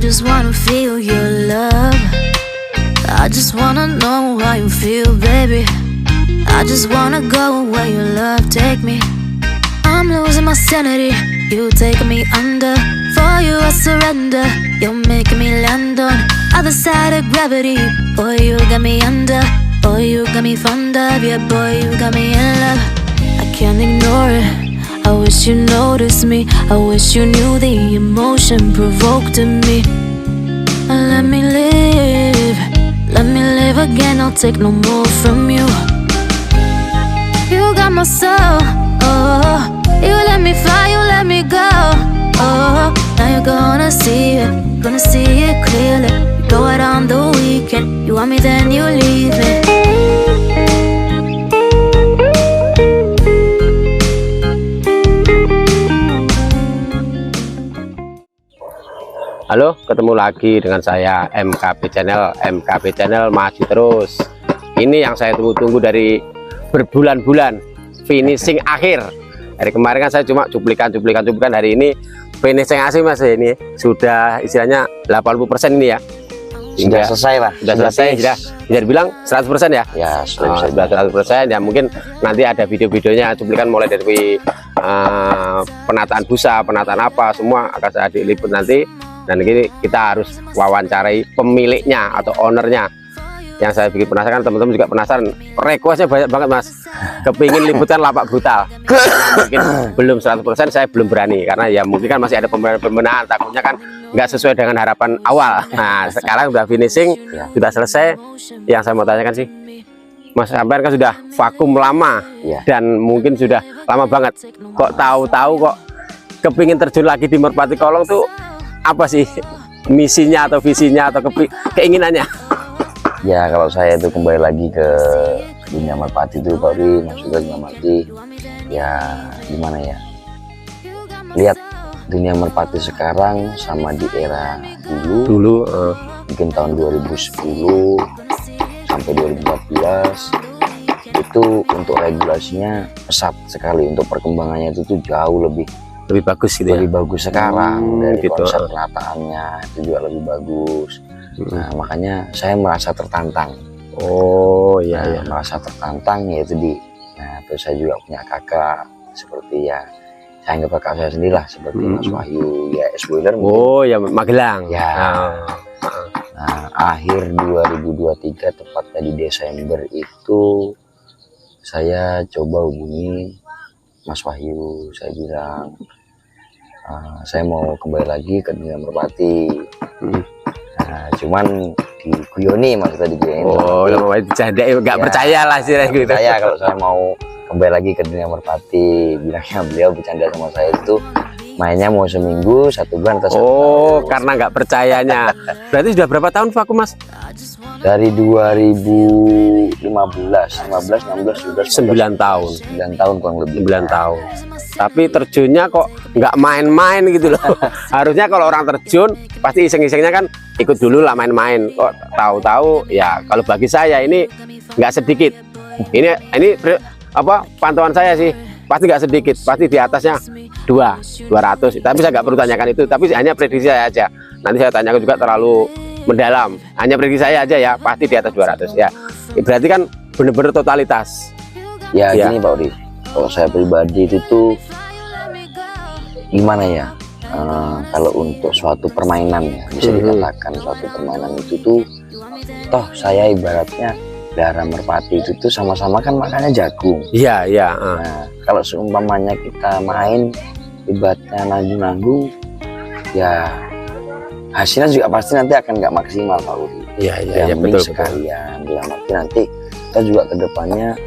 just wanna feel your love. I just wanna know how you feel, baby. I just wanna go where your love take me. I'm losing my sanity, you taking me under. For you I surrender, you're making me land on other side of gravity. Boy, you got me under. Boy, you got me fond of. Yeah, boy, you got me in love. I can't ignore it. I wish you noticed me. I wish you knew the emotion provoked in me. Let me live. Let me live again. I'll take no more from you. You got my soul. Oh, you let me fly. You let me go. Oh, now you're gonna see it. Gonna see it clearly. You go out on the weekend. You want me, then you leave me. Halo, ketemu lagi dengan saya MKB Channel maju terus. Ini yang saya tunggu-tunggu dari berbulan-bulan, finishing akhir. Dari kemarin kan saya cuma cuplikan, hari ini finishing akhir Mas. Ini sudah istilahnya 80% ini ya. Sudah selesai Pak. Sudah selesai, sudah bisa dibilang 100% ya? Ya, sudah 100% ya. Mungkin nanti ada video-videonya, cuplikan mulai dari penataan busa, penataan apa, semua akan saya diliput nanti. Dan ini kita harus wawancarai pemiliknya atau ownernya. Yang saya bikin penasaran, teman-teman juga penasaran. Requestnya banyak banget Mas, kepingin liputan lapak brutal. Mungkin belum 100%, saya belum berani karena ya mungkin kan masih ada pembenahan, takutnya kan nggak sesuai dengan harapan awal. Nah sekarang udah finishing, sudah selesai. Yang saya mau tanyakan sih, Mas sampean kan sudah vakum lama dan mungkin sudah lama banget. Kok tahu-tahu kok kepingin terjun lagi di Merpati Kolong tuh apa sih misinya atau visinya atau keinginannya? Ya, kalau saya itu kembali lagi ke dunia merpati itu Pak Uri, maksudnya dunia merpati ya gimana ya, lihat dunia merpati sekarang sama di era dulu mungkin tahun 2010 sampai 2014 itu untuk regulasinya pesat sekali, untuk perkembangannya itu tuh jauh lebih bagus gitu, lebih bagus sekarang dari gitu. Konsep penataannya itu juga lebih bagus. Nah makanya saya merasa tertantang. Oh iya, ya. Merasa tertantang yaitu nah terus saya juga punya kakak seperti ya, saya anggap kakak saya sendiri lah, seperti Mas Wahyu ya, Spoiler. Oh ya, Magelang ya. Nah akhir 2023 tepatnya di Desember itu saya coba hubungi Mas Wahyu, saya bilang saya mau kembali lagi ke dunia merpati. Nah, cuman diguyoni, maksudnya diguyoni. Oh, mau bercanda, nggak percaya lah sih gitu. Saya kalau saya mau kembali lagi ke dunia merpati, bilangnya beliau bercanda sama saya itu mainnya mau seminggu, 1 bulan atau 1 tahun. Karena nggak percayanya. Berarti sudah berapa tahun vakum Mas? Dari 2015, 16, 17, 9 tahun. 9 tahun kurang lebih. 9 tahun. Tapi terjunnya kok nggak main-main gitu loh. Harusnya kalau orang terjun pasti iseng-isengnya kan ikut dulu lah main-main. Kok tahu-tahu ya, kalau bagi saya ini nggak sedikit. Ini apa pantauan saya sih, pasti nggak sedikit, pasti di atasnya 200. Tapi saya nggak perlu tanyakan itu, tapi hanya prediksi saya aja. Nanti saya tanyakan juga terlalu mendalam, hanya prediksi saya aja ya, pasti di atas 200 ya. Berarti kan bener-bener totalitas ya. Gini Pak Uri, kalau saya pribadi itu tuh gimana ya, kalau untuk suatu permainan ya, bisa dikatakan suatu permainan itu tuh, toh saya ibaratnya darah merpati itu tuh sama-sama kan makannya jagung. Iya. Nah, kalau seumpamanya kita main ibaratnya nanggung-nanggung ya, hasilnya juga pasti nanti akan nggak maksimal Pak Uri. Iya, betul sekalian. Dalam arti nanti kita juga kedepannya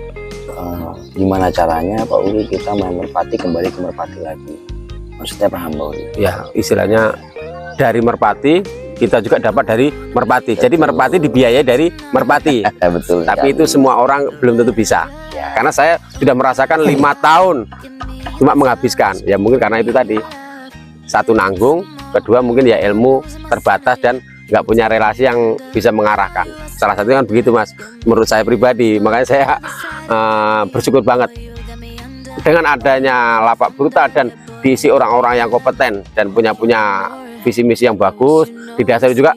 gimana caranya Pak Uri kita main merpati kembali ke merpati lagi. Maksudnya paham Pak Uri? Ya, istilahnya dari merpati kita juga dapat dari merpati. Betul. Jadi merpati dibiayai dari merpati. Betul. Tapi itu semua orang belum tentu bisa. Ya. Karena saya sudah merasakan 5 tahun cuma menghabiskan. Ya mungkin karena itu tadi, satu nanggung, kedua mungkin ya ilmu terbatas dan nggak punya relasi yang bisa mengarahkan. Salah satunya kan begitu Mas, menurut saya pribadi. Makanya saya bersyukur banget dengan adanya lapak brutal dan diisi orang-orang yang kompeten dan punya visi misi yang bagus, didasari juga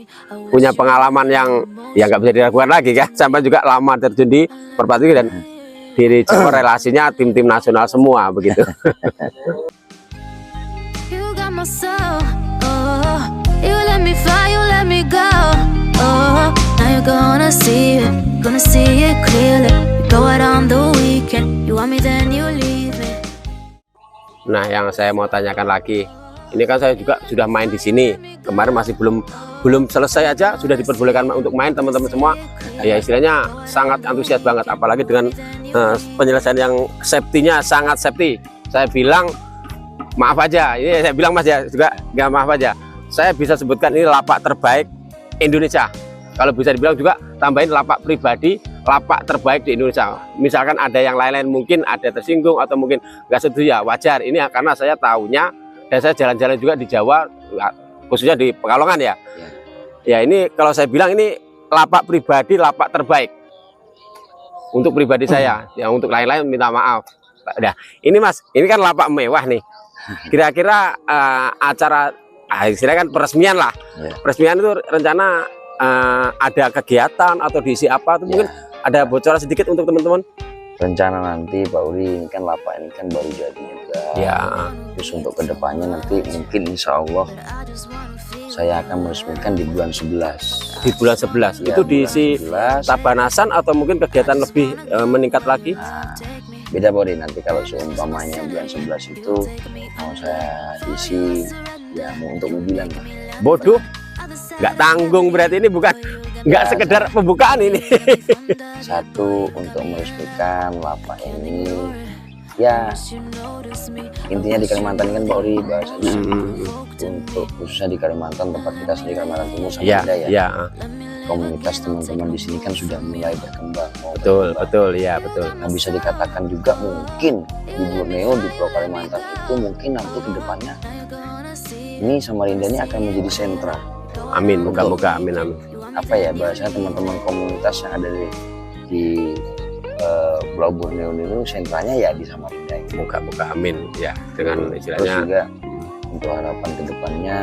punya pengalaman yang ya nggak bisa diragukan lagi kan, sampai juga lama terjun di merpati dan diri relasinya tim-tim nasional semua begitu. You got my soul, oh, you let me fly, you let me go, oh, now you're gonna see it clearly. You go out on the weekend, you want me then you leave me. Nah, yang saya mau tanyakan lagi, ini kan saya juga sudah main di sini. Kemarin masih belum selesai aja sudah diperbolehkan untuk main teman-teman semua. Ya istilahnya sangat antusias banget, apalagi dengan penyelesaian yang safety-nya sangat safety. Saya bilang maaf aja, ini saya bilang Mas ya juga nggak maaf aja. Saya bisa sebutkan ini lapak terbaik Indonesia. Kalau bisa dibilang juga tambahin lapak pribadi, lapak terbaik di Indonesia. Misalkan ada yang lain-lain mungkin ada tersinggung atau mungkin nggak setuju, ya wajar. Ini karena saya tahunya dan saya jalan-jalan juga di Jawa, khususnya di Pekalongan ya. Ya ini kalau saya bilang ini lapak pribadi, lapak terbaik untuk pribadi saya. Ya untuk lain-lain minta maaf. Nah ini Mas, ini kan lapak mewah nih. Kira-kira acara istilahnya kan peresmian lah. Peresmian itu rencana ada kegiatan atau diisi apa? Atau mungkin ada bocoran sedikit untuk teman-teman? Rencana nanti Pak Uri, ini kan lapak ini kan baru jadi juga. Ya. Terus untuk kedepannya nanti mungkin insya Allah saya akan meresmikan di bulan 11. Di bulan 11 Ya, itu diisi 11. tabanasan atau mungkin kegiatan lebih meningkat lagi? Nah, beda Pak Uri, nanti kalau seumpamanya bulan 11 itu mau saya isi ya mau untuk mobilan. Bodoh, nggak tanggung berarti ini bukan nggak sekedar pembukaan ini. Satu untuk meresmikan lapak ini ya intinya di Kalimantan kan Pak Uri bahasanya untuk khususnya di Kalimantan tempat kita sendiri Kalimantan Timur sama Ya, ya. ya, Komunitas teman-teman di sini kan sudah mulai berkembang. betul, ya betul. Nah bisa dikatakan juga mungkin di Borneo di Pulau Kalimantan itu mungkin nanti kedepannya ini Samarinda ini akan menjadi sentra. Amin, moga-moga, amin. Apa ya bahasanya teman-teman komunitas yang ada di Pulau Borneo ini sentranya ya di Samarinda. Moga-moga, amin. Ya, dengan Terus istilahnya. juga untuk harapan kedepannya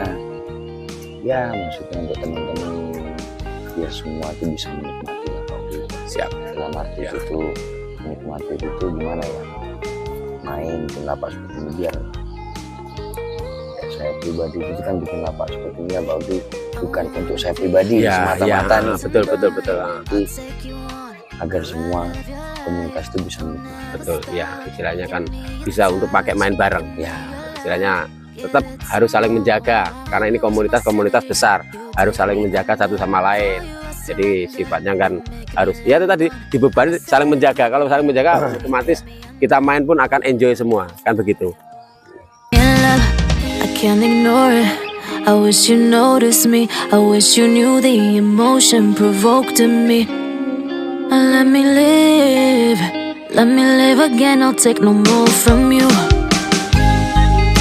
ya maksudnya untuk teman-teman biar semua itu bisa menikmati lah Pak Uri. Siap. Dalam arti Ya. itu menikmati itu gimana ya, main di lapak seperti ini biar saya pribadi itu kan bikin lapak seperti ini ya Pak Uri, bukan untuk saya pribadi Ya, semata-mata ya, nih, betul. tapi agar semua komunitas itu bisa menikmati. Betul, ya. Istilahnya kan bisa untuk pakai main bareng. Ya Istilahnya tetap harus saling menjaga karena ini komunitas besar, harus saling menjaga satu sama lain. Jadi sifatnya kan harus ya itu tadi dibebani saling menjaga. Kalau saling menjaga otomatis kita main pun akan enjoy semua, kan begitu. In love, I can't ignore it. I wish you noticed me. I wish you knew the emotion provoked in me. Let me live again. I'll take no more from you.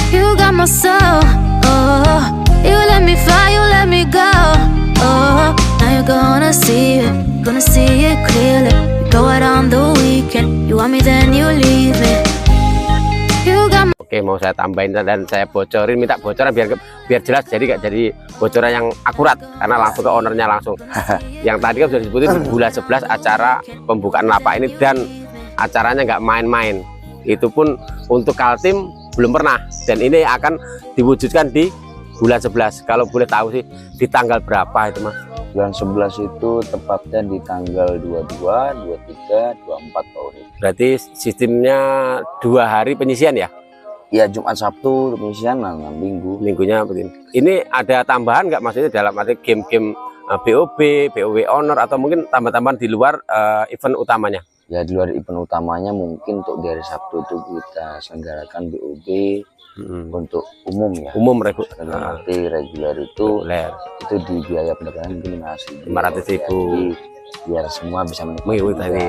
You got my soul, oh, you let me fly, you let me go, oh, now you're gonna see it clearly. You go out on the weekend, you want me then you leave me. You got my Oke, mau saya tambahin dan saya bocorin, minta bocoran biar jelas, jadi gak jadi bocoran yang akurat karena langsung ke ownernya langsung. Yang tadi kan sudah disebutin bulan 11 acara pembukaan lapak ini dan acaranya nggak main-main. Itu pun untuk Kaltim belum pernah dan ini akan diwujudkan di bulan 11. Kalau boleh tahu sih di tanggal berapa itu Mas? bulan 11 itu tepatnya di tanggal 22, 23, 24 Pak Uri. Berarti sistemnya 2 hari penyisian ya? Ya Jumat Sabtu penyisian nah, Minggu. Minggunya begini. Ini ada tambahan nggak maksudnya dalam arti game-game BOB, BOW Honor atau mungkin tambah-tambahan di luar event utamanya? Ya di luar event utamanya mungkin untuk di hari Sabtu itu kita selenggarakan BOB untuk umum ya. Umum dalam arti reguler itu di biaya perdagangan mungkin 500.000. Jadi biar semua bisa menikmati.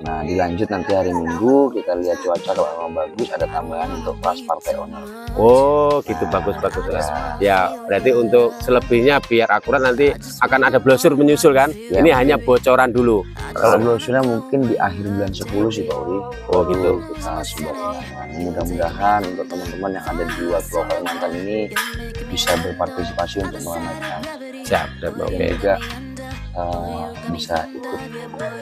Nah dilanjut nanti hari Minggu kita lihat cuaca kalau memang bagus ada tambahan untuk kelas partai owner. Oh gitu, bagus ya. Berarti untuk selebihnya biar akurat nanti akan ada brosur menyusul kan ya. Ini hanya bocoran dulu. Kalau brosurnya mungkin di akhir bulan 10 sih Pak Uri. Oh gitu. Kita sebar mudah-mudahan untuk teman-teman yang ada di luar Pulau Kalimantan ini bisa berpartisipasi untuk meramaikan. Siap, Dan oke. juga bisa ikut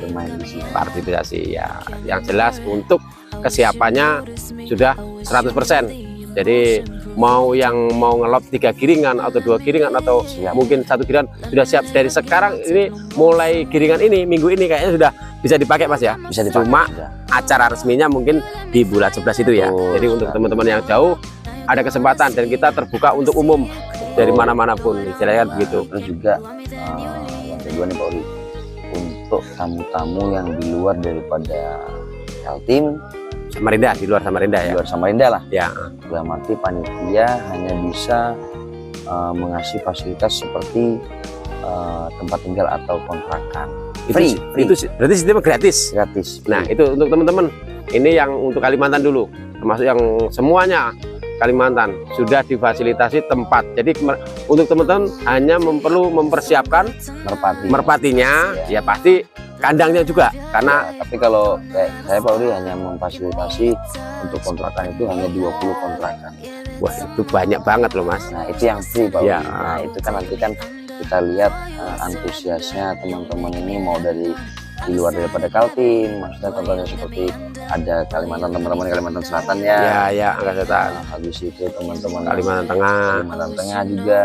bermain di sini. Partisipasi ya, yang jelas untuk kesiapannya sudah 100%. Jadi mau yang mau ngelop 3 giringan atau 2 giringan atau Siap. mungkin 1 giringan sudah siap dari sekarang. Ini mulai giringan ini minggu ini kayaknya sudah bisa dipakai Mas ya. Bisa dipakai. Cuma Sudah. acara resminya mungkin di bulan 11 itu ya. Betul Jadi untuk sekali. teman-teman yang jauh ada kesempatan dan kita terbuka untuk umum dari mana-mana pun, istilahnya kan begitu. Terus juga yang kedua nih Pak Uri, untuk tamu-tamu yang di luar daripada Kaltim, Samarinda, di luar Samarinda di ya. luar Samarinda lah, Ya, dalam arti panitia hanya bisa mengasih fasilitas seperti tempat tinggal atau kontrakan. Free. itu berarti sistemnya gratis. Gratis. Nah, itu untuk teman-teman. Ini yang untuk Kalimantan dulu, termasuk yang semuanya Kalimantan sudah difasilitasi tempat. Jadi untuk teman-teman hanya perlu mempersiapkan merpati. merpatinya, ya pasti kandangnya juga. Karena Ya, tapi kalau kayak saya Pak Uri hanya memfasilitasi untuk kontrakan itu hanya 20 kontrakan. wah itu banyak banget loh Mas. Nah itu yang free Pak Uri. Ya. Nah itu kan nanti kan kita lihat antusiasnya teman-teman ini mau dari di luar daripada Kaltim, maksudnya contohnya seperti ada Kalimantan, teman-teman Kalimantan Selatan ya. Ya, ya, Angkat Setan. Nah, habis itu teman-teman Kalimantan Tengah, Kalimantan Tengah juga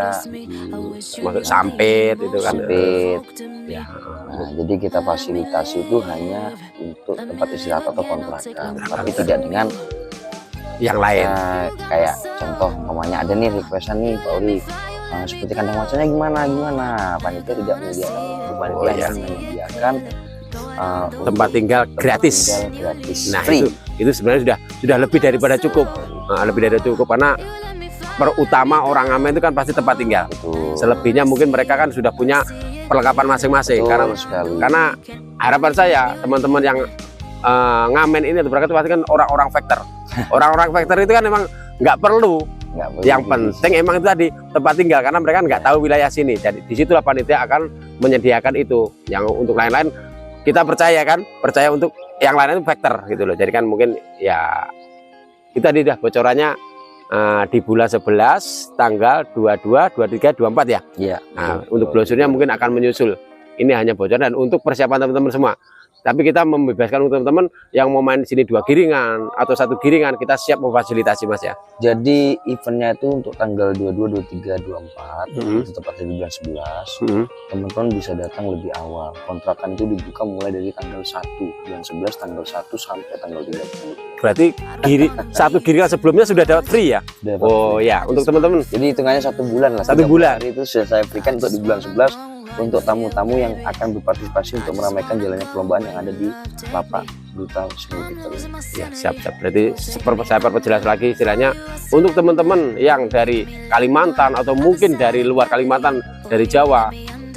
masuk Sampit itu kan. Sampit. Ya. Nah, jadi kita fasilitasi itu hanya untuk tempat istirahat atau kontrakan, tapi tidak dengan Yang lain. kayak contoh namanya ada nih requestan nih Pak Uri, seperti kandang macannya gimana panitia tidak menyediakan itu. Panitia Oh, iya. hanya menyediakan Tempat tinggal gratis. gratis. Nah, Free. itu sebenarnya sudah lebih daripada cukup. Nah, lebih dari cukup karena perutama orang ngamen itu kan pasti tempat tinggal. Betul. Selebihnya mungkin mereka kan sudah punya perlengkapan masing-masing. Betul sekali. Karena harapan saya teman-teman yang ngamen ini atau berangkat itu pasti kan orang-orang factor. Orang-orang factor itu kan memang nggak perlu. Nggak boleh Yang gitu. penting emang itu tadi tempat tinggal karena mereka nggak tahu wilayah sini. Jadi disitulah panitia akan menyediakan itu. Yang untuk lain-lain kita percaya untuk yang lain itu factor gitu loh. Jadi kan mungkin ya kita tadi dah bocorannya di bulan 11 tanggal 22, 23, 24 ya. Iya. Nah, untuk brosurnya mungkin akan menyusul. Ini hanya bocoran dan untuk persiapan teman-teman semua. Tapi kita membebaskan untuk teman-teman yang mau main di sini 2 giringan atau 1 giringan, kita siap memfasilitasi Mas ya. Jadi eventnya itu untuk tanggal 22, 23, 24, Mhm. itu tepatnya di bulan 11. Mhm. Teman-teman bisa datang lebih awal. Kontrakan itu dibuka mulai dari tanggal 1 bulan 11, tanggal 1 sampai tanggal 30. Berarti 1 giringan sebelumnya sudah dapat free ya? Udah, Pak. Oh ya, untuk teman-teman. Jadi hitungannya 1 bulan lah. 1 30 bulan. hari itu sudah saya berikan untuk di bulan 11 untuk tamu-tamu yang akan berpartisipasi untuk meramaikan jalannya perlombaan yang ada di Lapak Duta Wisnu Fitri. Ya, siap-siap. Berarti saya perjelas lagi istilahnya untuk teman-teman yang dari Kalimantan atau mungkin dari luar Kalimantan, dari Jawa,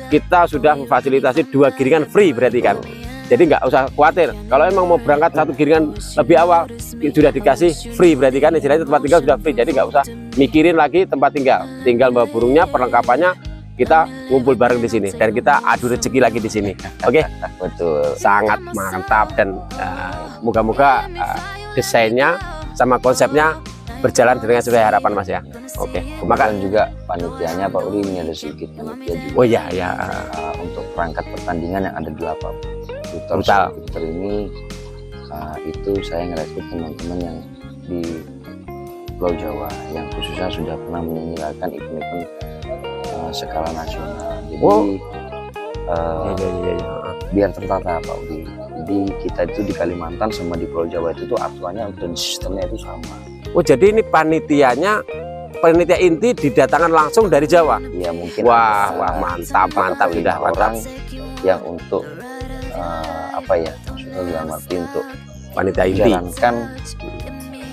kita sudah memfasilitasi 2 giringan free berarti kan. Jadi nggak usah khawatir. Kalau emang mau berangkat 1 giringan lebih awal, sudah dikasih free berarti kan istilahnya tempat tinggal sudah free. Jadi nggak usah mikirin lagi tempat tinggal. Tinggal bawa burungnya, perlengkapannya kita ngumpul bareng di sini dan kita adu rezeki lagi di sini. Oke. Betul. Sangat mantap dan moga-moga desainnya sama konsepnya berjalan dengan sesuai harapan Mas ya. Oke. Maka Kemudian juga panitianya Pak Uri ini ada sedikit panitia juga. oh ya ya Untuk perangkat pertandingan yang ada di Lapak Duta Brutal. Wisnu Fitri ini itu saya ngerekrut teman-teman yang di Pulau Jawa yang khususnya sudah pernah menyelenggarakan event-event skala nasional. Jadi Oh. eh, biar tertata Pak Udi. Jadi kita itu di Kalimantan sama di Pulau Jawa itu tuh aturannya dan sistemnya itu sama. Oh jadi ini panitia inti didatangkan langsung dari Jawa. Ya mungkin Wah, ada wah, mantap, 4 mantap, atau 5 sudah, mantap. orang yang untuk apa ya, maksudnya dalam arti untuk Panitia inti. menjalankan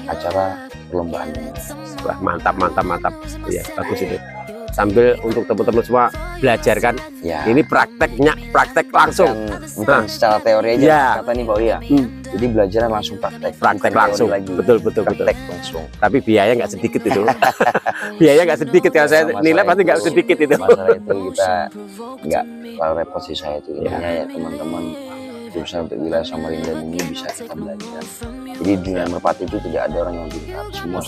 acara perlombaan ini. Wah, mantap. Ya, bagus itu. Sambil untuk teman-teman semua belajar kan. Ya, Ini praktek langsung. bukan Nah. secara teori aja Ya. kata nih Pak Uri ya. Jadi belajarnya langsung praktek. Praktek Bukan langsung. teori lagi. Betul. Praktek langsung. Tapi biaya nggak sedikit itu. Biaya nggak sedikit kalau saya Masalah nilai pasti nggak itu- sedikit itu. Masalah itu kita nggak kalau repot sih saya itu Ya. intinya ya teman-teman khususnya untuk wilayah Samarinda ini bisa kita belajar. Jadi di dunia merpati itu tidak ada orang yang pintar, semua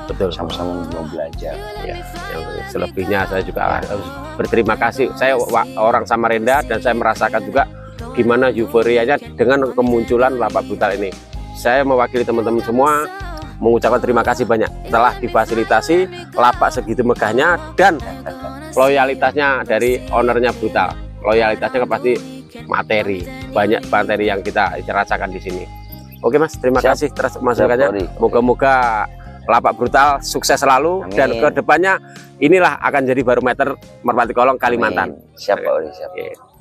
betul sama-sama mau belajar. ya. Yang selebihnya saya juga harus berterima kasih. Saya orang Samarinda dan saya merasakan juga gimana euforianya dengan kemunculan lapak brutal ini. Saya mewakili teman-teman semua mengucapkan terima kasih banyak telah difasilitasi lapak segitu megahnya dan loyalitasnya dari ownernya brutal. Loyalitasnya pasti materi, banyak materi yang kita rasakan di sini. Oke Mas, terima kasih terus masukannya. Moga-moga lapak brutal sukses selalu. Amin. Dan kedepannya inilah akan jadi barometer Merpati Kolong Kalimantan. Amin. Siap Pak Ori, siap. Oke.